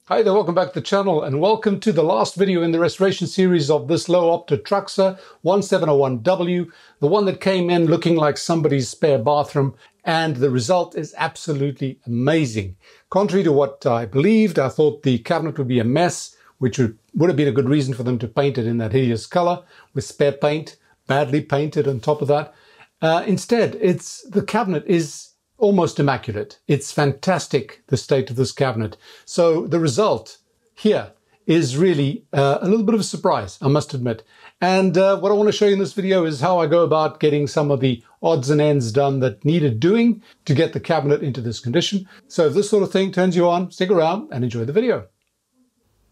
Hi there, welcome back to the channel and welcome to the last video in the restoration series of this Loewe-Opta Truxa 1701W, the one that came in looking like somebody's spare bathroom, and the result is absolutely amazing. Contrary to what I believed, I thought the cabinet would be a mess, which would have been a good reason for them to paint it in that hideous color with spare paint, badly painted on top of that. Instead, the cabinet is almost immaculate. It's fantastic, the state of this cabinet. So the result here is really a little bit of a surprise, I must admit. And what I want to show you in this video is how I go about getting some of the odds and ends done that needed doing to get the cabinet into this condition. So if this sort of thing turns you on, stick around and enjoy the video.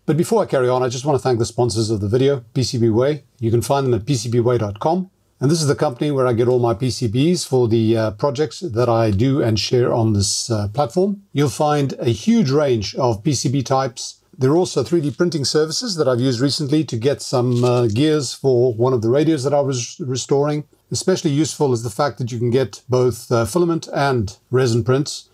But before I carry on, I just want to thank the sponsors of the video, PCBWay. You can find them at PCBWay.com. And this is the company where I get all my PCBs for the projects that I do and share on this platform. You'll find a huge range of PCB types. There are also 3D printing services that I've used recently to get some gears for one of the radios that I was restoring. Especially useful is the fact that you can get both filament and resin prints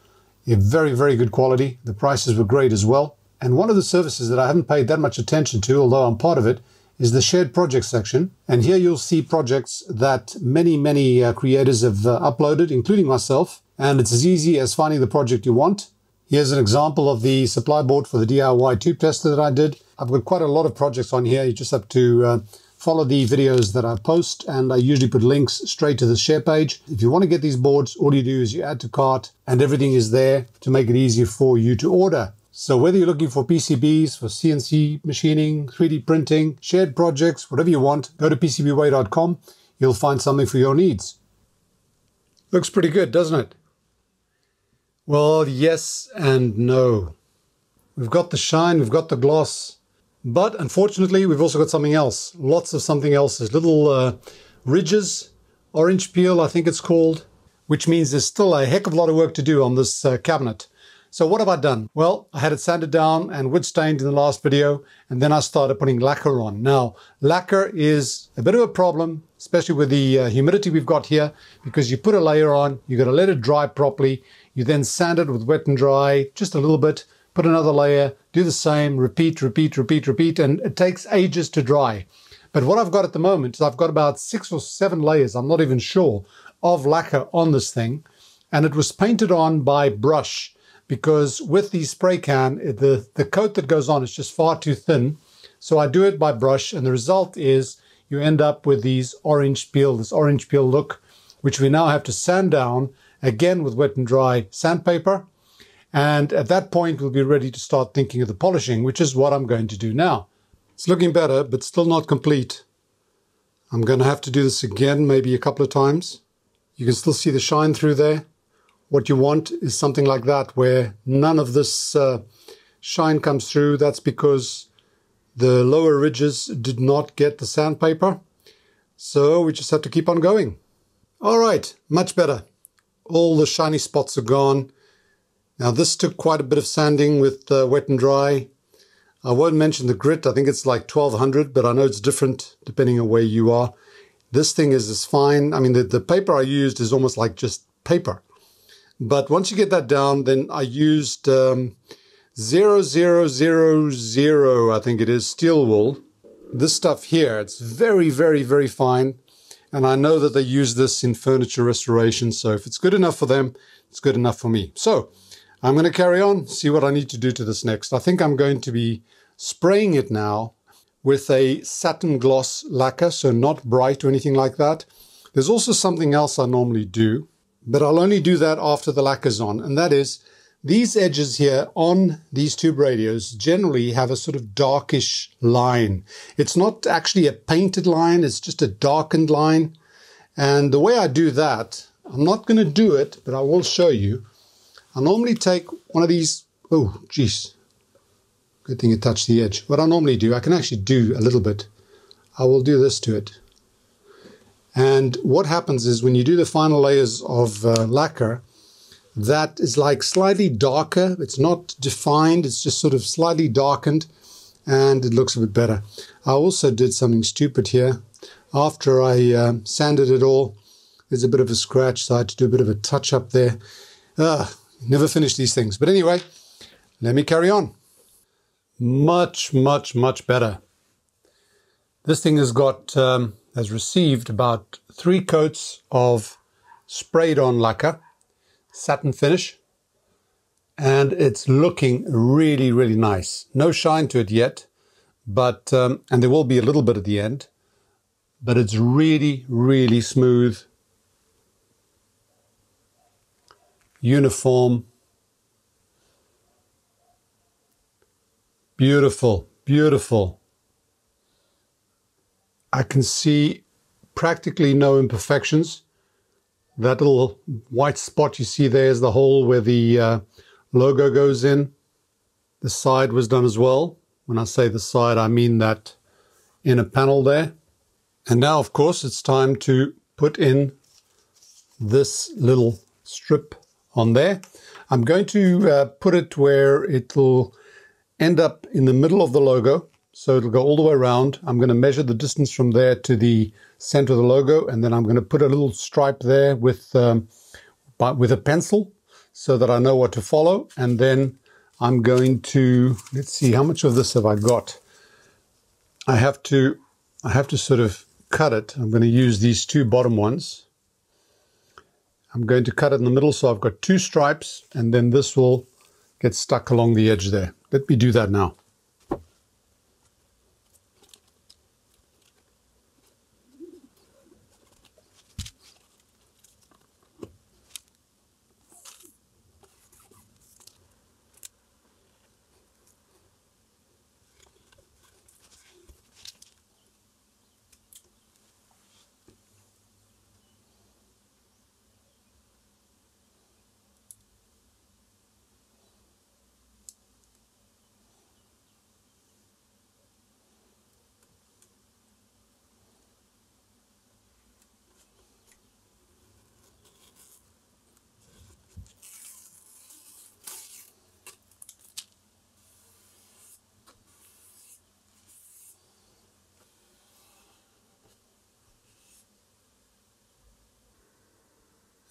in very, very good quality. The prices were great as well. And one of the services that I haven't paid that much attention to, although I'm part of it, is the shared projects section. And here you'll see projects that many creators have uploaded, including myself. And it's as easy as finding the project you want. Here's an example of the supply board for the DIY tube tester that I did. I've got quite a lot of projects on here. You just have to follow the videos that I post, and I usually put links straight to the share page. If you want to get these boards, all you do is you add to cart and everything is there to make it easier for you to order. So whether you're looking for PCBs, for CNC machining, 3D printing, shared projects, whatever you want, go to PCBWay.com. You'll find something for your needs. Looks pretty good, doesn't it? Well, yes and no. We've got the shine, we've got the gloss, but unfortunately we've also got something else. Lots of something else. There's little ridges, orange peel I think it's called, which means there's still a heck of a lot of work to do on this cabinet. So what have I done? Well, I had it sanded down and wood stained in the last video, and then I started putting lacquer on. Now, lacquer is a bit of a problem, especially with the humidity we've got here, because you put a layer on, you got to let it dry properly, you then sand it with wet and dry, just a little bit, put another layer, do the same, repeat, and it takes ages to dry. But what I've got at the moment is I've got about 6 or 7 layers, I'm not even sure, of lacquer on this thing, and it was painted on by brush. Because with the spray can, the coat that goes on is just far too thin. So I do it by brush, and the result is you end up with this orange peel look, which we now have to sand down, again with wet and dry sandpaper. And at that point, we'll be ready to start thinking of the polishing, which is what I'm going to do now. It's looking better, but still not complete. I'm going to have to do this again, maybe a couple of times. You can still see the shine through there. What you want is something like that, where none of this shine comes through. That's because the lower ridges did not get the sandpaper. So we just have to keep on going. All right, much better. All the shiny spots are gone. Now this took quite a bit of sanding with wet and dry. I won't mention the grit. I think it's like 1200, but I know it's different depending on where you are. This thing is as fine. I mean, the paper I used is almost like just paper. But once you get that down, then I used 0000, I think it is, steel wool. This stuff here, it's very fine. And I know that they use this in furniture restoration. So if it's good enough for them, it's good enough for me. So I'm going to carry on, see what I need to do to this next. I think I'm going to be spraying it now with a satin gloss lacquer, so not bright or anything like that. There's also something else I normally do, but I'll only do that after the lacquer's on, and that is these edges here on these tube radios generally have a sort of darkish line. It's not actually a painted line, it's just a darkened line. And the way I do that, I'm not going to do it, but I will show you. I normally take one of these, oh geez, good thing it touched the edge. What I normally do, I can actually do a little bit. I will do this to it. And what happens is when you do the final layers of lacquer, that is like slightly darker. It's not defined, it's just sort of slightly darkened, and it looks a bit better. I also did something stupid here. After I sanded it all, there's a bit of a scratch, so I had to do a bit of a touch up there. Never finish these things. But anyway, let me carry on. much, much, much better. This thing has received about 3 coats of sprayed on lacquer, satin finish, and it's looking really, really nice. No shine to it yet, but and there will be a little bit at the end, but it's really, really smooth, uniform, beautiful, beautiful. I can see practically no imperfections. That little white spot you see there is the hole where the logo goes in. The side was done as well. When I say the side, I mean that inner panel there. And now, of course, it's time to put in this little strip on there. I'm going to put it where it will end up in the middle of the logo. So it'll go all the way around. I'm going to measure the distance from there to the center of the logo, and then I'm going to put a little stripe there with a pencil so that I know what to follow. And then I'm going to, let's see, how much of this have I got? I have to sort of cut it. I'm going to use these 2 bottom ones. I'm going to cut it in the middle, so I've got 2 stripes, and then this will get stuck along the edge there. Let me do that now.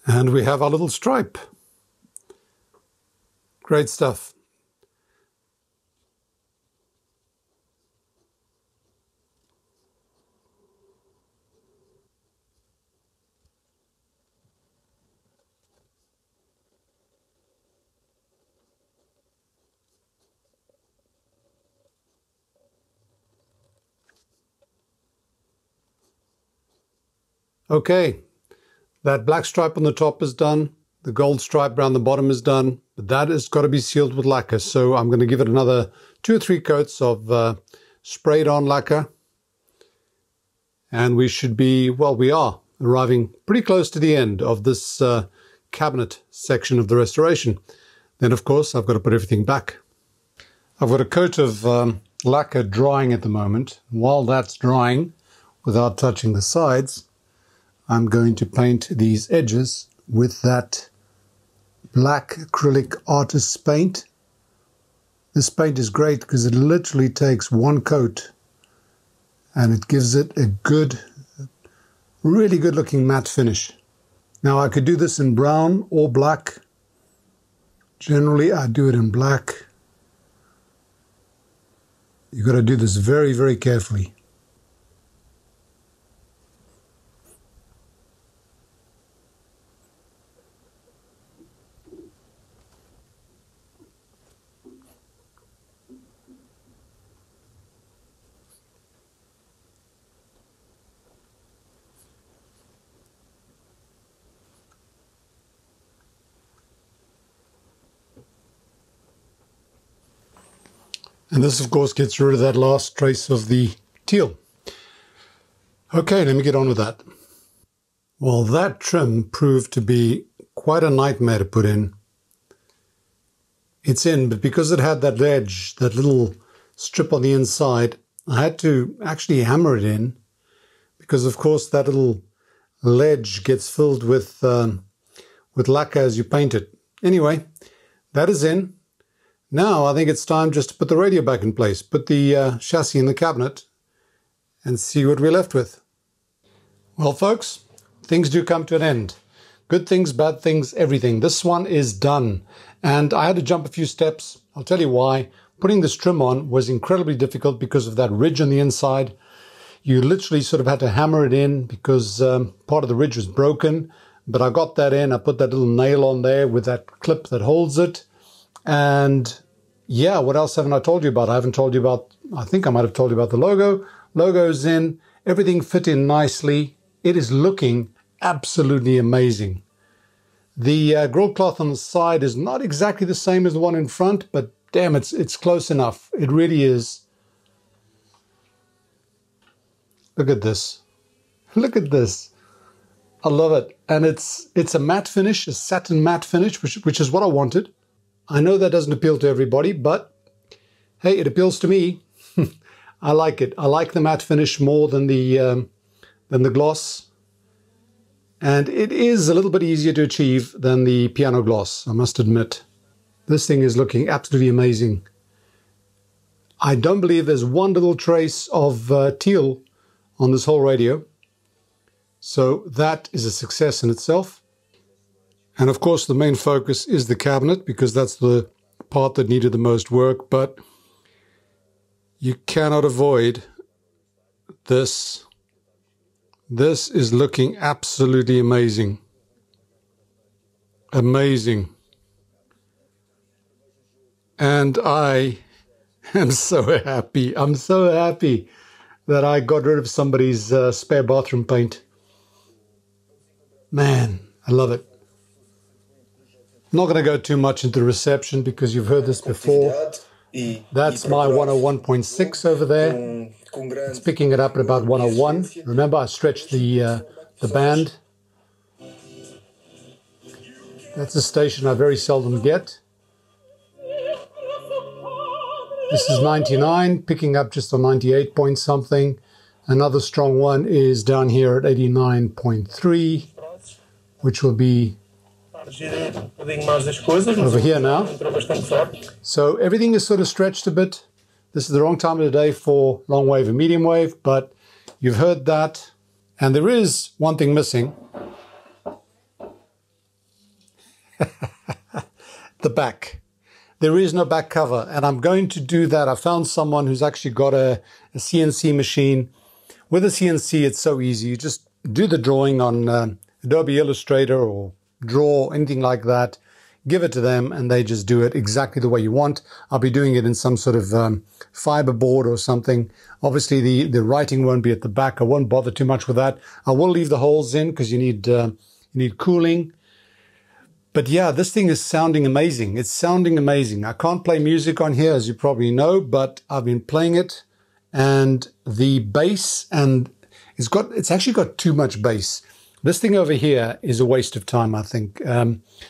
And we have our little stripe. Great stuff. Okay. That black stripe on the top is done. The gold stripe around the bottom is done. But that has got to be sealed with lacquer. So I'm going to give it another 2 or 3 coats of sprayed on lacquer. And we should be, well, we are arriving pretty close to the end of this cabinet section of the restoration. Then, of course, I've got to put everything back. I've got a coat of lacquer drying at the moment. While that's drying, without touching the sides, I'm going to paint these edges with that black acrylic artist's paint. This paint is great because it literally takes 1 coat and it gives it a good, really good looking matte finish. Now I could do this in brown or black. Generally I do it in black. You've got to do this very, very carefully. And this, of course, gets rid of that last trace of the teal. Okay, let me get on with that. Well, that trim proved to be quite a nightmare to put in. It's in, but because it had that edge, that little strip on the inside, I had to actually hammer it in because, of course, that little ledge gets filled with lacquer as you paint it. Anyway, that is in. Now I think it's time just to put the radio back in place, put the chassis in the cabinet and see what we're left with. Well, folks, things do come to an end. Good things, bad things, everything. This one is done. And I had to jump a few steps. I'll tell you why. putting this trim on was incredibly difficult because of that ridge on the inside. You literally sort of had to hammer it in because part of the ridge was broken. But I got that in. I put that little nail on there with that clip that holds it. And yeah, what else haven't I told you about? I haven't told you about, I think I might have told you about the logo. Logo's in. Everything fit in nicely. It is looking absolutely amazing. The grill cloth on the side is not exactly the same as the one in front, but damn, it's close enough. It really is. Look at this. Look at this. I love it. And it's a matte finish, a satin matte finish, which is what I wanted. I know that doesn't appeal to everybody, but hey, it appeals to me. I like it. I like the matte finish more than the gloss. And it is a little bit easier to achieve than the piano gloss, I must admit. This thing is looking absolutely amazing. I don't believe there's one little trace of teal on this whole radio. So that is a success in itself. And of course the main focus is the cabinet, because that's the part that needed the most work. But you cannot avoid this. This is looking absolutely amazing. Amazing. And I am so happy. I'm so happy that I got rid of somebody's spare bathroom paint. Man, I love it. I'm not going to go too much into the reception because you've heard this before. That's my 101.6 over there. It's picking it up at about 101. Remember, I stretched the band. That's a station I very seldom get. This is 99, picking up just on 98 point something. Another strong one is down here at 89.3, which will be over here now. So everything is sort of stretched a bit. This is the wrong time of the day for long wave and medium wave, but you've heard that. And there is one thing missing. The back. There is no back cover, and I'm going to do that. I found someone who's actually got a CNC machine. With a CNC, it's so easy. You just do the drawing on Adobe Illustrator or Draw, anything like that. Give it to them, and they just do it exactly the way you want. I'll be doing it in some sort of fiber board or something. Obviously, the writing won't be at the back. I won't bother too much with that. I will leave the holes in because you need cooling. But yeah, this thing is sounding amazing. It's sounding amazing. I can't play music on here, as you probably know, but I've been playing it, and the bass, and it's actually got too much bass. This thing over here is a waste of time, I think.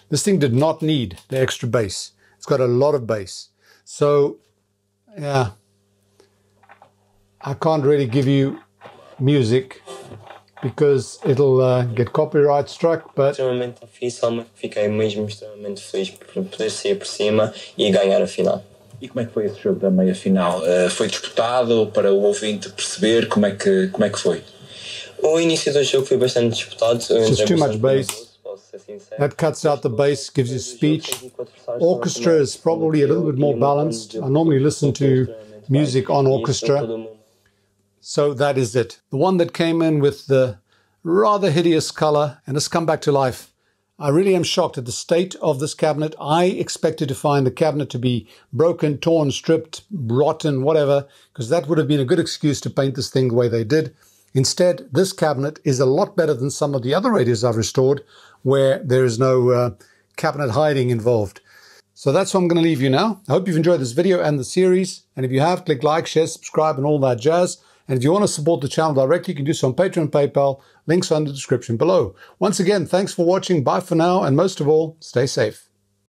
This thing did not need the extra bass. It's got a lot of bass. So, yeah, I can't really give you music because it'll get copyright struck, but... Extremamente difícil, fiquei mesmo extremamente feliz por poder sair por cima e ganhar a final. E como é que foi esse jogo da meia-final? Foi disputado para o ouvinte perceber como é que foi? O início do jogo foi bastante disputado. Just too much bass. That cuts out the bass, gives you speech. Orchestra is probably a little bit more balanced. I normally listen to music on orchestra. So that is it. The one that came in with the rather hideous color and has come back to life. I really am shocked at the state of this cabinet. I expected to find the cabinet to be broken, torn, stripped, rotten, whatever, because that would have been a good excuse to paint this thing the way they did. Instead, this cabinet is a lot better than some of the other radios I've restored, where there is no cabinet hiding involved. So that's what I'm going to leave you now. I hope you've enjoyed this video and the series. And if you have, click like, share, subscribe, and all that jazz. And if you want to support the channel directly, you can do so on Patreon and PayPal. Links are in the description below. Once again, thanks for watching. Bye for now. And most of all, stay safe.